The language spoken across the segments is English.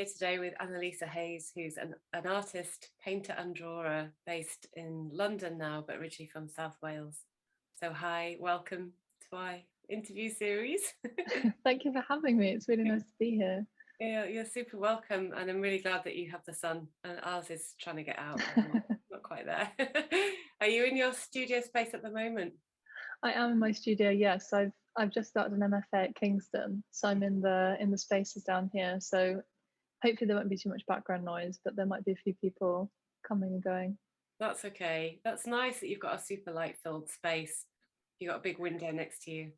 here today with Annalisa Hayes, who's an artist, painter and drawer based in London now, but originally from South Wales. So hi, welcome to our interview series. Thank you for having me. It's really nice to be here. Yeah, you're super welcome, and I'm really glad that you have the sun, and ours is trying to get out, not quite there. Are you in your studio space at the moment? I am in my studio, yes. I've just started an MFA at Kingston, so I'm in the spaces down here. So hopefully there won't be too much background noise, but there might be a few people coming and going. That's okay. That's nice that you've got a super light-filled space. You've got a big window next to you.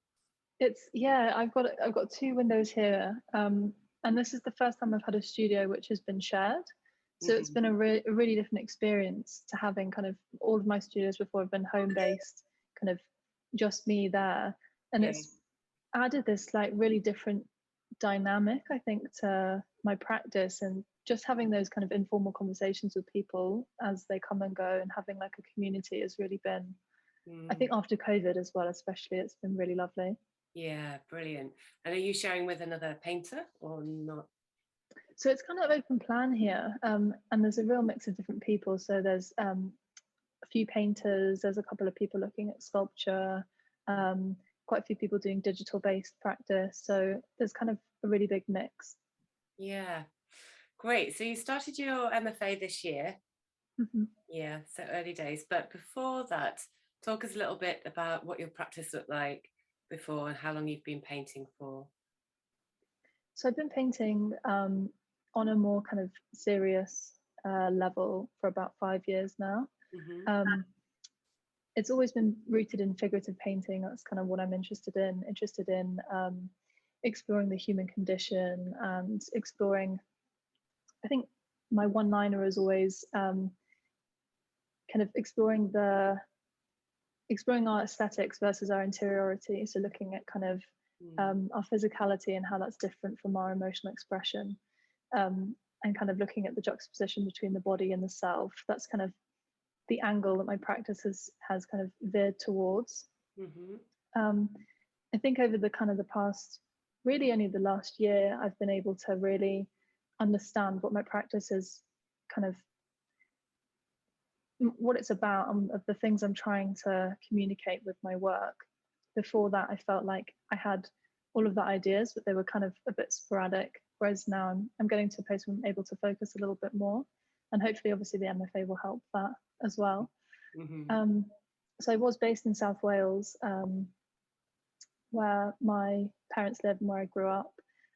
I've got two windows here, and this is the first time I've had a studio which has been shared. So it's been a really different experience to having kind of all of my studios before have been home-based, kind of just me there, and it's added this like really different dynamic, I think, to my practice, and just having those kind of informal conversations with people as they come and go and having like a community has really been, I think after COVID as well, especially, it's been really lovely. Yeah, brilliant. And are you sharing with another painter or not? So it's kind of open plan here, and there's a real mix of different people. So there's a few painters, there's a couple of people looking at sculpture, quite a few people doing digital based practice. So there's kind of a really big mix. Yeah, great. So you started your MFA this year. Yeah, so early days. But before that, talk us a little bit about what your practice looked like before and how long you've been painting for. So I've been painting on a more kind of serious level for about 5 years now. It's always been rooted in figurative painting. That's kind of what I'm interested in exploring the human condition and exploring, I think my one-liner is always kind of exploring our aesthetics versus our interiority. So looking at kind of our physicality and how that's different from our emotional expression, and kind of looking at the juxtaposition between the body and the self. That's kind of the angle that my practice has kind of veered towards. I think over the kind of the past, really only the last year, I've been able to really understand what my practice is, kind of what it's about, of the things I'm trying to communicate with my work. Before that, I felt like I had all of the ideas, but they were kind of a bit sporadic. Whereas now I'm getting to a place where I'm able to focus a little bit more, and hopefully, obviously, the MFA will help that as well. So I was based in South Wales, where my parents lived and where I grew up.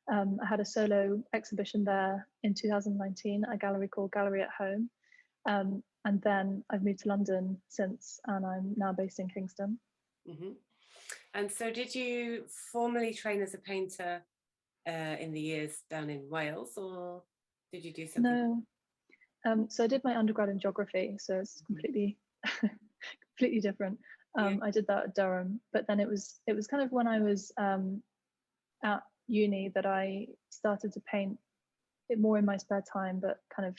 I had a solo exhibition there in 2019 at a gallery called Gallery at Home. And then I've moved to London since, and I'm now based in Kingston. And so did you formally train as a painter in the years down in Wales, or did you do something? No. So I did my undergrad in geography, so it's completely different. I did that at Durham, but then it was kind of when I was at uni that I started to paint it more in my spare time, but kind of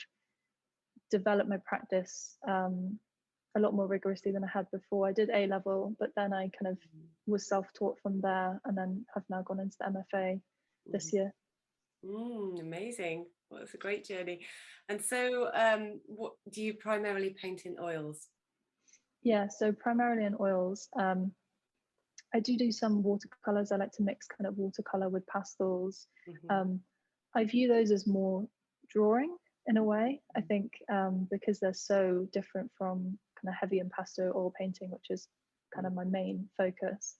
develop my practice a lot more rigorously than I had before. I did A level, but then I kind of was self-taught from there, and then have now gone into the MFA this year. Amazing. Well, it's a great journey. And so what do you primarily paint in oils? Yeah, so primarily in oils. I do some watercolors. I like to mix kind of watercolor with pastels. I view those as more drawing in a way, I think, because they're so different from kind of heavy impasto oil painting, which is kind of my main focus.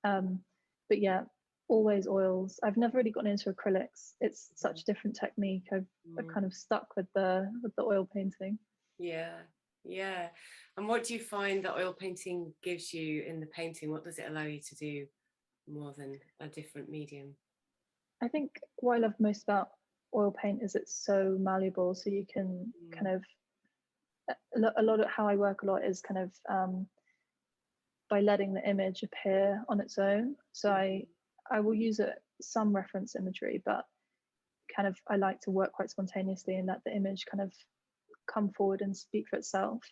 But yeah, always oils. I've never really gotten into acrylics. It's such a different technique. I've kind of stuck with the oil painting. Yeah. And what do you find that oil painting gives you in the painting? What does it allow you to do more than a different medium? I think what I love most about oil paint is it's so malleable. So you can kind of, a lot of how I work a lot is kind of by letting the image appear on its own. So I will use some reference imagery, but kind of I like to work quite spontaneously and let the image kind of come forward and speak for itself.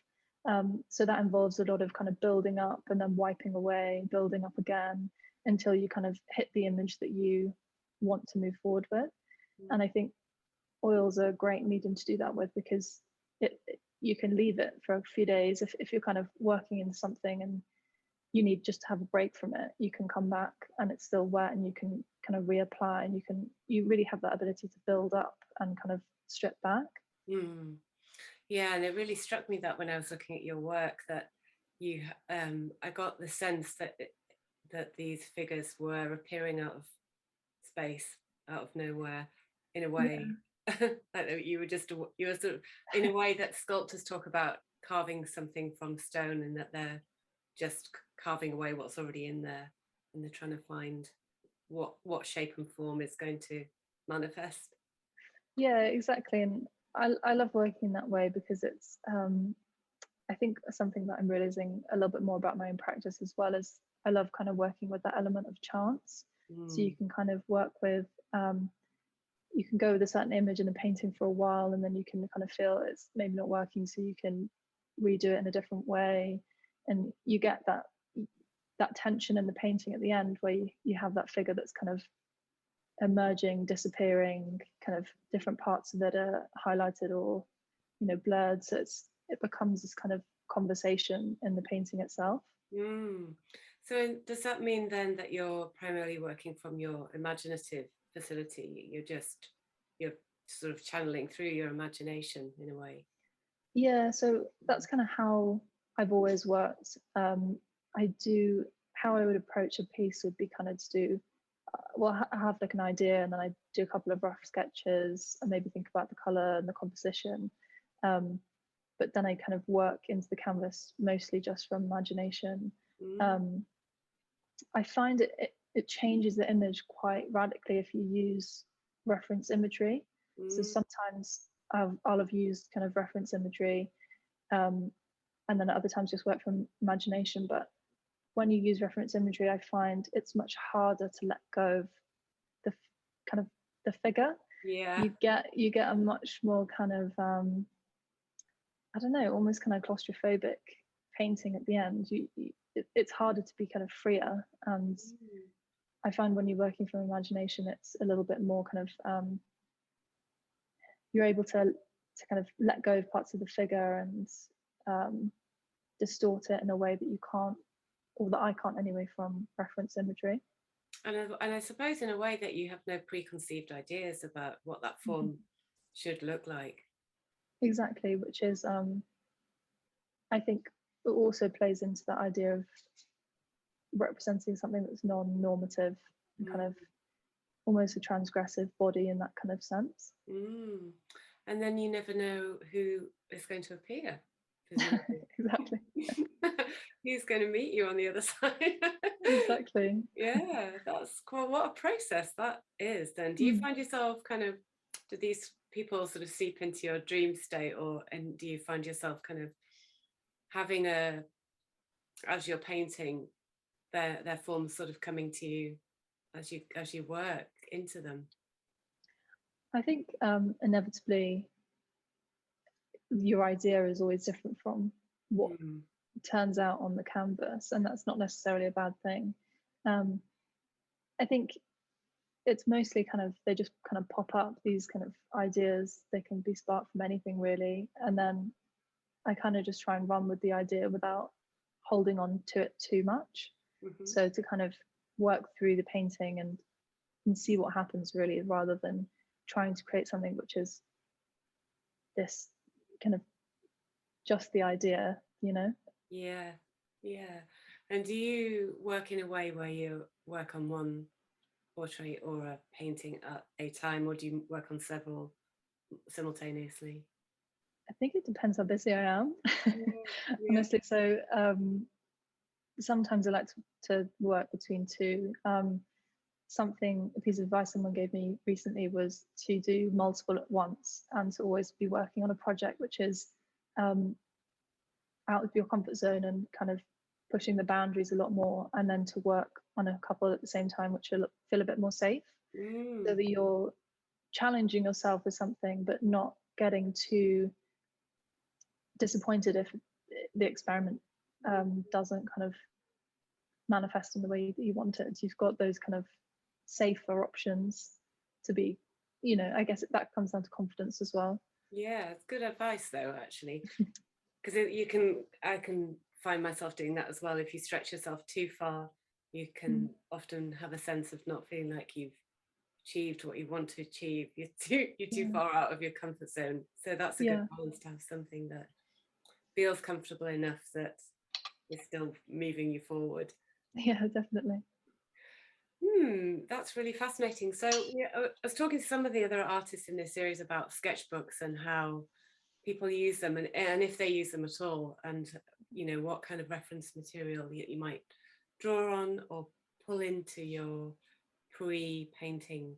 So that involves a lot of kind of building up and then wiping away, building up again until you kind of hit the image that you want to move forward with. And I think oils are a great medium to do that with, because you can leave it for a few days. If you're kind of working in something and you need just to have a break from it, you can come back and it's still wet, and you can kind of reapply, and you really have that ability to build up and kind of strip back. Yeah, and it really struck me that when I was looking at your work, that you I got the sense that that these figures were appearing out of space, out of nowhere, in a way. Like you were sort of in a way that sculptors talk about carving something from stone, and that they're just carving away what's already in there, and they're trying to find what shape and form is going to manifest. Yeah, exactly. And I love working that way, because it's I think something that I'm realizing a little bit more about my own practice as well, is I love kind of working with that element of chance. So you can kind of work with you can go with a certain image in a painting for a while, and then you can kind of feel it's maybe not working, so you can redo it in a different way, and you get that tension in the painting at the end, where you have that figure that's kind of emerging, disappearing, kind of different parts of it are highlighted or blurred, so it becomes this kind of conversation in the painting itself. So does that mean then that you're primarily working from your imaginative facility? You're sort of channeling through your imagination in a way? Yeah, so that's kind of how I've always worked. How I would approach a piece would be kind of to do, I have like an idea, and then I do a couple of rough sketches and maybe think about the color and the composition. But then I kind of work into the canvas mostly just from imagination. I find it changes the image quite radically if you use reference imagery. So sometimes I'll have used kind of reference imagery, and then at other times just work from imagination. But when you use reference imagery, I find it's much harder to let go of the kind of the figure. Yeah. You get a much more kind of I don't know, almost kind of claustrophobic painting at the end. It's harder to be kind of freer, and I find when you're working from imagination, it's a little bit more kind of you're able to kind of let go of parts of the figure and distort it in a way that you can't, or that I can't anyway, from reference imagery. And I suppose in a way that you have no preconceived ideas about what that form should look like. Exactly, which is I think it also plays into that idea of representing something that's non-normative and kind of almost a transgressive body in that kind of sense. And then you never know who is going to appear. Exactly. Who's going to meet you on the other side? Exactly. Yeah, that's cool. What a process that is. Then do you find yourself kind of, do these people sort of seep into your dream state, and do you find yourself kind of having as you're painting, their forms sort of coming to you as you work into them? I think inevitably your idea is always different from what turns out on the canvas, and that's not necessarily a bad thing. I think it's mostly kind of, they just kind of pop up, these kind of ideas. They can be sparked from anything really, and then I kind of just try and run with the idea without holding on to it too much. So to kind of work through the painting and see what happens really, rather than trying to create something which is this kind of just the idea, Yeah. And do you work in a way where you work on one portrait or a painting at a time, or do you work on several simultaneously? I think it depends how busy I am. Honestly. So sometimes I like to work between two. A piece of advice someone gave me recently was to do multiple at once, and to always be working on a project which is out of your comfort zone and kind of pushing the boundaries a lot more, and then to work on a couple at the same time which feel a bit more safe, so that you're challenging yourself with something but not getting too disappointed if the experiment doesn't kind of manifest in the way that you want it. You've got those kind of safer options to be you know, I guess that comes down to confidence as well. Yeah, it's good advice though, actually, because I can find myself doing that as well. If you stretch yourself too far, you can often have a sense of not feeling like you've achieved what you want to achieve. You're too Yeah. far out of your comfort zone. So that's a good Yeah. balance, to have something that feels comfortable enough that is still moving you forward. Yeah, definitely. That's really fascinating. So yeah, I was talking to some of the other artists in this series about sketchbooks and how people use them, and if they use them at all, and you know, what kind of reference material you might draw on or pull into your pre-painting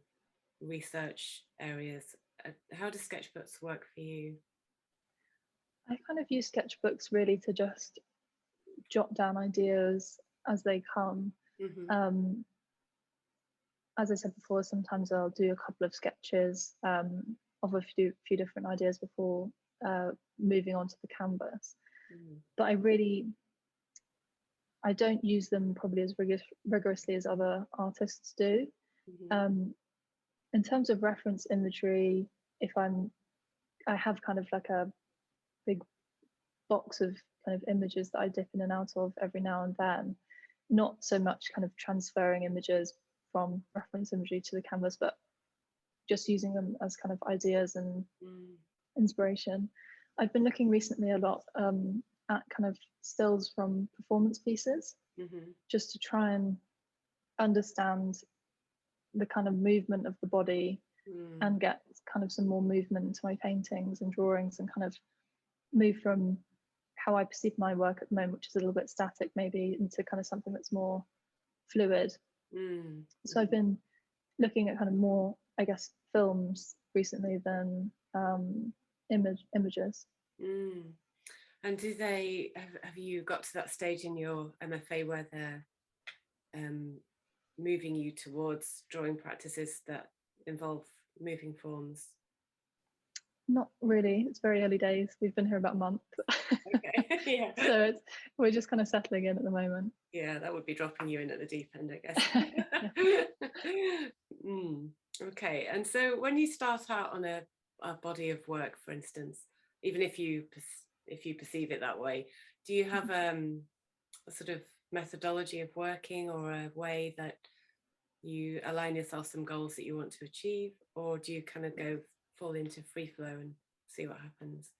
research areas. How do sketchbooks work for you? I kind of use sketchbooks really to just jot down ideas as they come. Mm-hmm. Um, as I said before, sometimes I'll do a couple of sketches of a few different ideas before moving on to the canvas. But I don't use them probably as rigorously as other artists do. Mm-hmm. In terms of reference imagery, if I have kind of like a big box of kind of images that I dip in and out of every now and then, not so much kind of transferring images from reference imagery to the canvas, but just using them as kind of ideas and inspiration. I've been looking recently a lot at kind of stills from performance pieces, just to try and understand the kind of movement of the body and get kind of some more movement into my paintings and drawings, and kind of move from how I perceive my work at the moment, which is a little bit static maybe, into kind of something that's more fluid. So I've been looking at kind of more, I guess, films recently than images. And have you got to that stage in your MFA where they're moving you towards drawing practices that involve moving forms? Not really. It's very early days. We've been here about a month. Okay. Yeah. So we're just kind of settling in at the moment. Yeah, that would be dropping you in at the deep end, I guess. Okay. And so when you start out on a body of work, for instance, even if you perceive it that way, do you have a sort of methodology of working, or a way that you align yourself some goals that you want to achieve, or do you kind of fall into free flow and see what happens?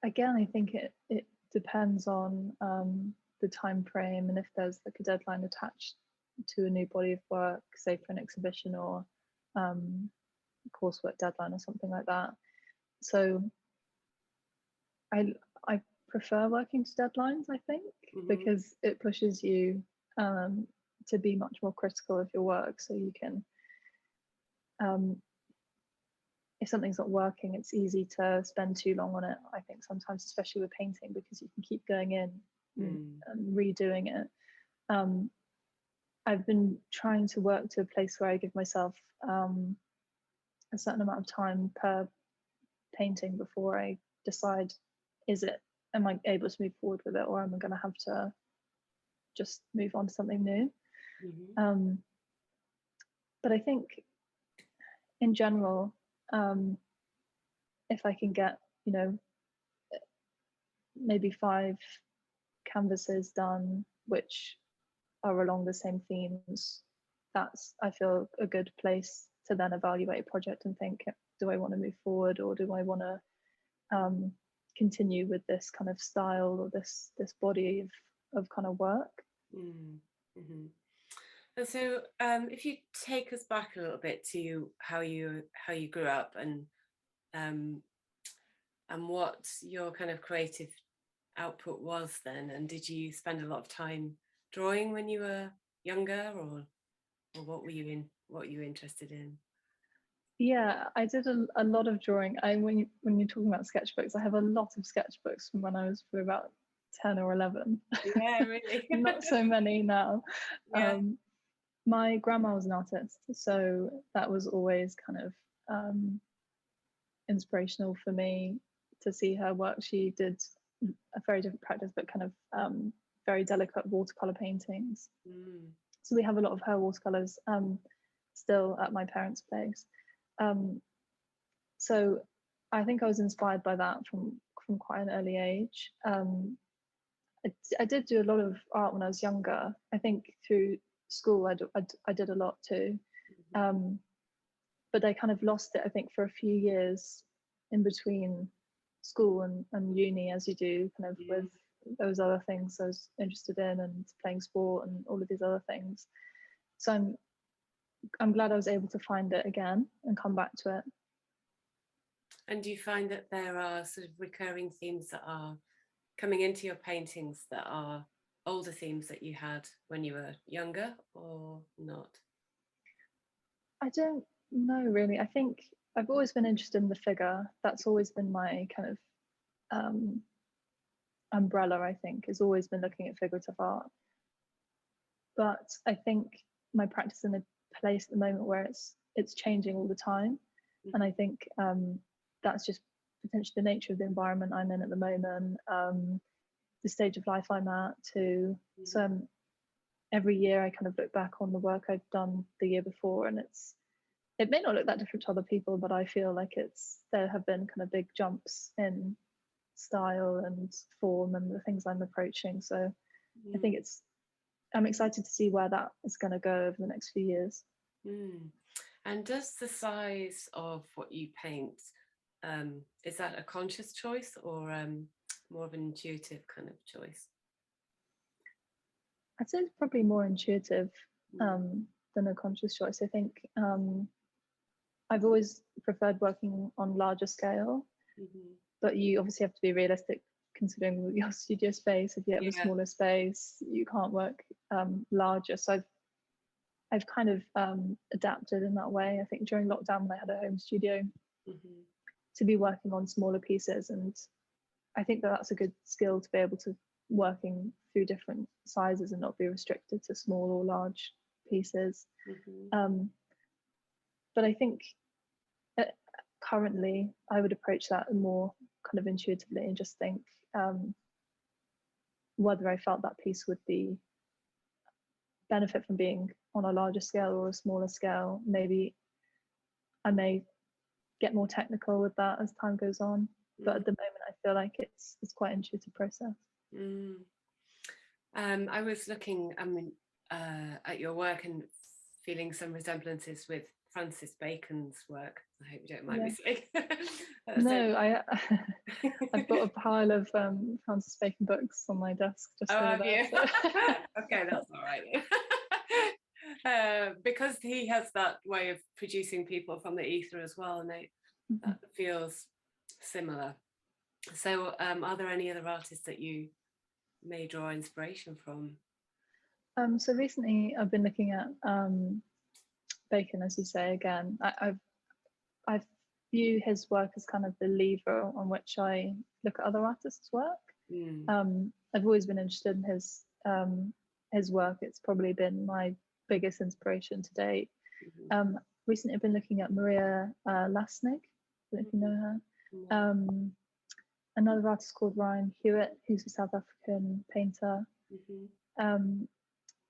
Again, I think it depends on the time frame, and if there's like a deadline attached to a new body of work, say for an exhibition or coursework deadline or something like that. So I prefer working to deadlines, I think, because it pushes you to be much more critical of your work. So you can, if something's not working, it's easy to spend too long on it, I think, sometimes, especially with painting, because you can keep going in and redoing it. I've been trying to work to a place where I give myself a certain amount of time per painting before I decide, am I able to move forward with it, or am I going to have to just move on to something new? But I think in general, if I can get, you know, maybe 5 canvases done which are along the same themes, that's, I feel, a good place to then evaluate a project and think, do I want to move forward, or do I want to continue with this kind of style, or this body of kind of work? And so if you take us back a little bit to how you grew up, and what your kind of creative output was then, and did you spend a lot of time drawing when you were younger, or what were you interested in? Yeah, I did a lot of drawing. When you're talking about sketchbooks, I have a lot of sketchbooks from when I was about 10 or 11. Yeah, really. Not so many now. Yeah. My grandma was an artist, so that was always kind of inspirational for me to see her work. She did a very different practice, but kind of very delicate watercolor paintings. So we have a lot of her watercolors still at my parents' place. So I think I was inspired by that from quite an early age. I did do a lot of art when I was younger. I think through school I did a lot too, but I kind of lost it, I think, for a few years in between school and uni, as you do kind of with those other things I was interested in and playing sport and all of these other things. So I'm glad I was able to find it again and come back to it. And do you find that there are sort of recurring themes that are coming into your paintings that are older themes that you had when you were younger, or not? I don't know really. I think I've always been interested in the figure. That's always been my kind of umbrella, I think, has always been looking at figurative art. But I think my practice is in a place at the moment where it's changing all the time. And I think that's just potentially the nature of the environment I'm in at the moment, the stage of life I'm at too. So every year I kind of look back on the work I've done the year before, and it may not look that different to other people, but I feel like there have been kind of big jumps in style and form and the things I'm approaching. So I think I'm excited to see where that is going to go over the next few years. And does the size of what you paint, is that a conscious choice or more of an intuitive kind of choice? I'd say it's probably more intuitive than a conscious choice. I think I've always preferred working on larger scale, but you obviously have to be realistic considering your studio space. If you have a smaller space, you can't work larger. So I've kind of adapted in that way. I think during lockdown when I had a home studio, to be working on smaller pieces, and I think that's a good skill to be able to working through different sizes and not be restricted to small or large pieces. But I think currently I would approach that more kind of intuitively and just think whether I felt that piece would be benefit from being on a larger scale or a smaller scale. Maybe I may get more technical with that as time goes on, but at the moment I feel like it's quite an intuitive process. I was looking at your work and feeling some resemblances with Francis Bacon's work. I hope you don't mind me saying. No, I've got a pile of Francis Bacon books on my desk just over there. So. Okay, that's all right. Because he has that way of producing people from the ether as well, and that feels similar. So are there any other artists that you may draw inspiration from? So recently I've been looking at Bacon, as you say, again. I view his work as kind of the lever on which I look at other artists' work. I've always been interested in his work. It's probably been my biggest inspiration to date. Recently I've been looking at Maria Lasnik, I don't know if you know her. Another artist called Ryan Hewitt, who's a South African painter. And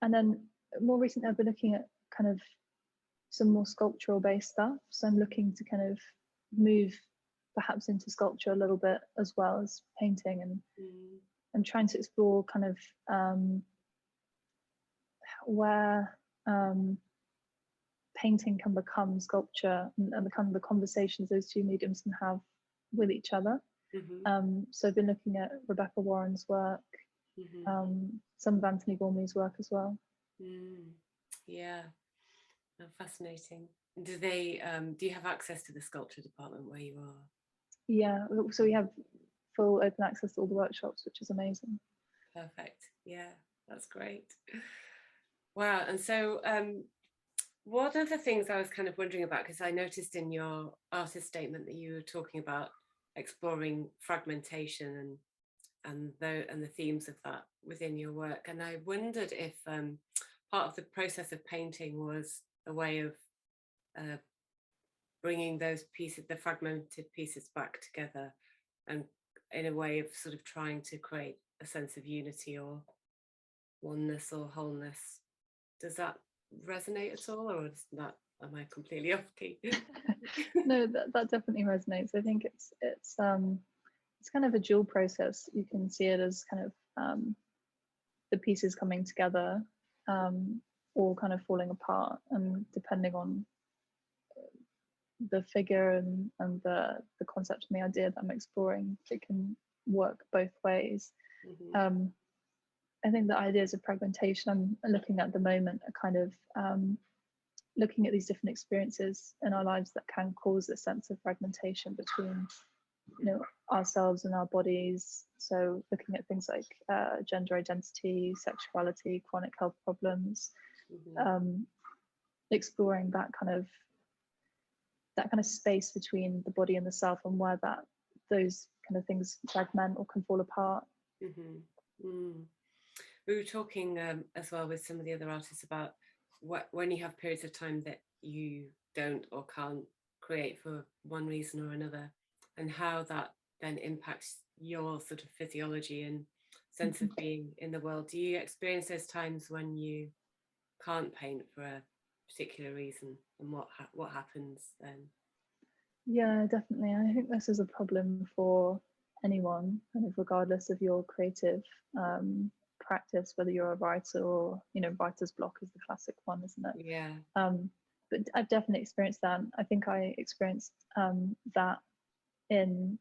then more recently I've been looking at kind of some more sculptural based stuff. So I'm looking to kind of move perhaps into sculpture a little bit as well as painting, and I'm trying to explore kind of where painting can become sculpture and the kind of the conversations those two mediums can have with each other. So I've been looking at Rebecca Warren's work, some of Anthony Gormley's work as well. Yeah, fascinating. Do you have access to the sculpture department where you are? Yeah, so we have full open access to all the workshops, which is amazing. Perfect. Yeah, that's great. Wow. And so one of the things I was kind of wondering about, because I noticed in your artist statement that you were talking about exploring fragmentation and the themes of that within your work, and I wondered if part of the process of painting was a way of bringing those pieces, the fragmented pieces, back together, and in a way of sort of trying to create a sense of unity or oneness or wholeness. Does that resonate at all, or is that am I completely off key? No, that definitely resonates. I think it's kind of a dual process. You can see it as kind of the pieces coming together, or kind of falling apart, and depending on the figure and the concept and the idea that I'm exploring, it can work both ways. I think the ideas of fragmentation I'm looking at the moment are kind of looking at these different experiences in our lives that can cause a sense of fragmentation between, you know, ourselves and our bodies. So looking at things like gender identity, sexuality, chronic health problems, exploring that kind of space between the body and the self, and where those kind of things fragment or can fall apart. We were talking as well with some of the other artists about when you have periods of time that you don't or can't create for one reason or another, and how that then impacts your sort of physiology and sense of being in the world. Do you experience those times when you can't paint for a particular reason, and what happens then? Yeah, definitely. I think this is a problem for anyone, kind of regardless of your creative practice, whether you're a writer or, you know, writer's block is the classic one, isn't it? Yeah. But I've definitely experienced that. I think I experienced that in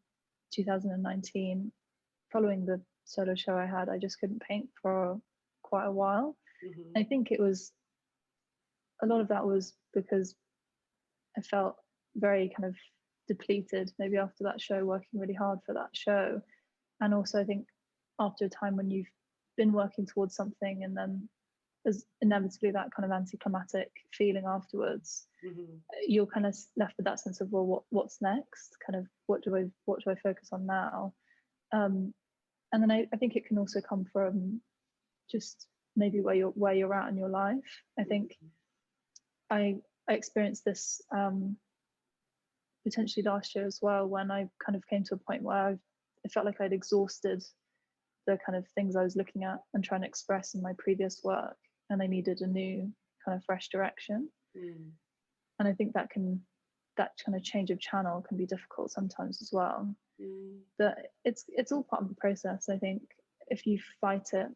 2019, following the solo show I had. I just couldn't paint for quite a while. I think a lot of that was because I felt very kind of depleted, maybe after that show, working really hard for that show. And also I think after a time when you've been working towards something, and then there's inevitably that kind of anticlimactic feeling afterwards, you're kind of left with that sense of, well, what's next? Kind of what do I focus on now? And then I think it can also come from just maybe where you're at in your life. I think I experienced this potentially last year as well, when I kind of came to a point where I felt like I'd exhausted the kind of things I was looking at and trying to express in my previous work, and I needed a new kind of fresh direction. And I think that kind of change of channel can be difficult sometimes as well. But it's all part of the process. I think if you fight it,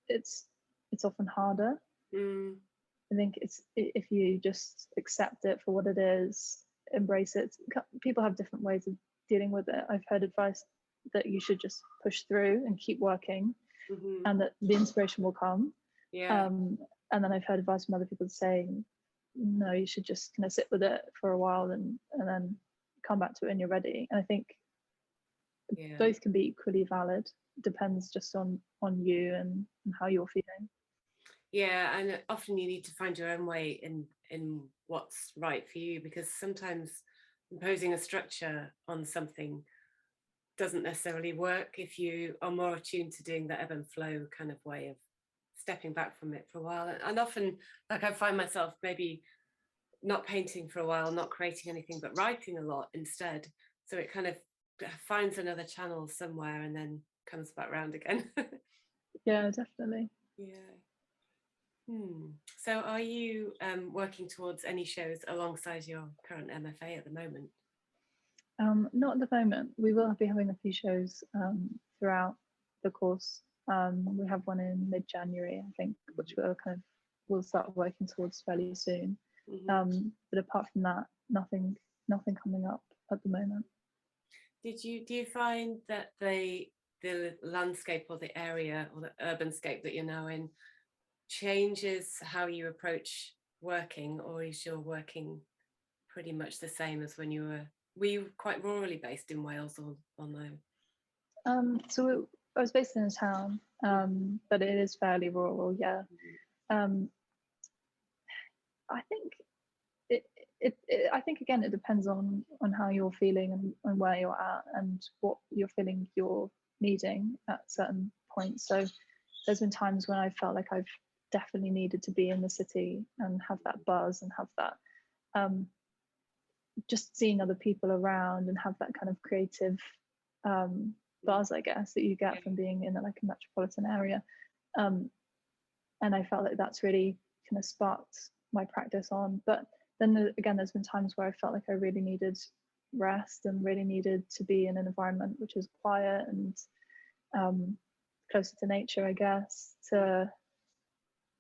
it's often harder. I think if you just accept it for what it is, embrace it. People have different ways of dealing with it. I've heard advice that you should just push through and keep working, and that the inspiration will come. And then I've heard advice from other people saying, no, you should just kind of sit with it for a while and then come back to it when you're ready. And I think both can be equally valid. Depends just on you and how you're feeling. Yeah, and often you need to find your own way in what's right for you, because sometimes imposing a structure on something doesn't necessarily work if you are more attuned to doing the ebb and flow kind of way of stepping back from it for a while. And often, like, I find myself maybe not painting for a while, not creating anything, but writing a lot instead. So it kind of finds another channel somewhere and then comes back round again. Yeah, definitely. Yeah. So are you working towards any shows alongside your current MFA at the moment? Not at the moment. We will be having a few shows throughout the course. We have one in mid-January, I think, which we'll start working towards fairly soon. But apart from that, nothing coming up at the moment. Do you find that the landscape or the area or the urban scape that you're now in changes how you approach working, or is your working pretty much the same as when were you quite rurally based in Wales or no? So I was based in a town, but it is fairly rural, yeah. I think I think again it depends on how you're feeling and where you're at and what you're feeling you're needing at certain points. So there's been times when I felt like I've definitely needed to be in the city and have that buzz and have that just seeing other people around and have that kind of creative buzz, I guess, that you get from being in like a metropolitan area. And I felt like that's really kind of sparked my practice on. But then again, there's been times where I felt like I really needed rest and really needed to be in an environment which is quiet and closer to nature, I guess, to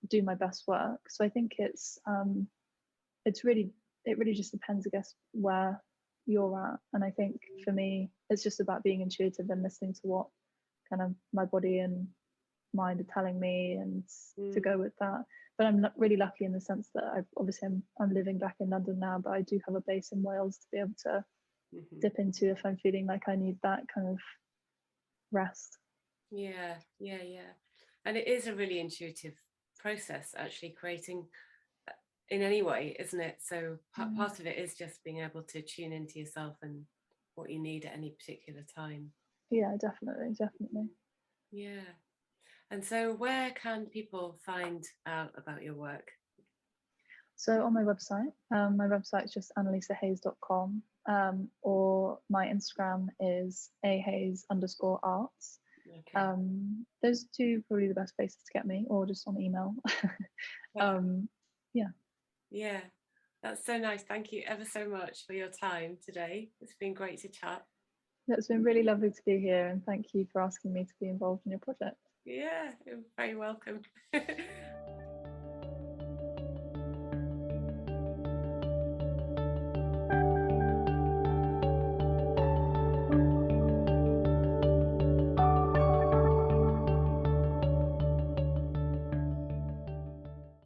do my best work. So I think it really just depends, I guess, where you're at. And I think for me, it's just about being intuitive and listening to what kind of my body and mind are telling me, and to go with that. But I'm really lucky in the sense that I'm living back in London now, but I do have a base in Wales to be able to dip into if I'm feeling like I need that kind of rest. Yeah. And it is a really intuitive process, actually, creating in any way, isn't it? So part of it is just being able to tune into yourself and what you need at any particular time. Yeah, definitely. Yeah. And so where can people find out about your work? So on my website is just annalisahays.com, or my Instagram is ahays_arts. Okay. Those two are probably the best places to get me, or just on email. Yeah, that's so nice. Thank you ever so much for your time today. It's been great to chat. It's been really lovely to be here, and thank you for asking me to be involved in your project. Yeah, you're very welcome.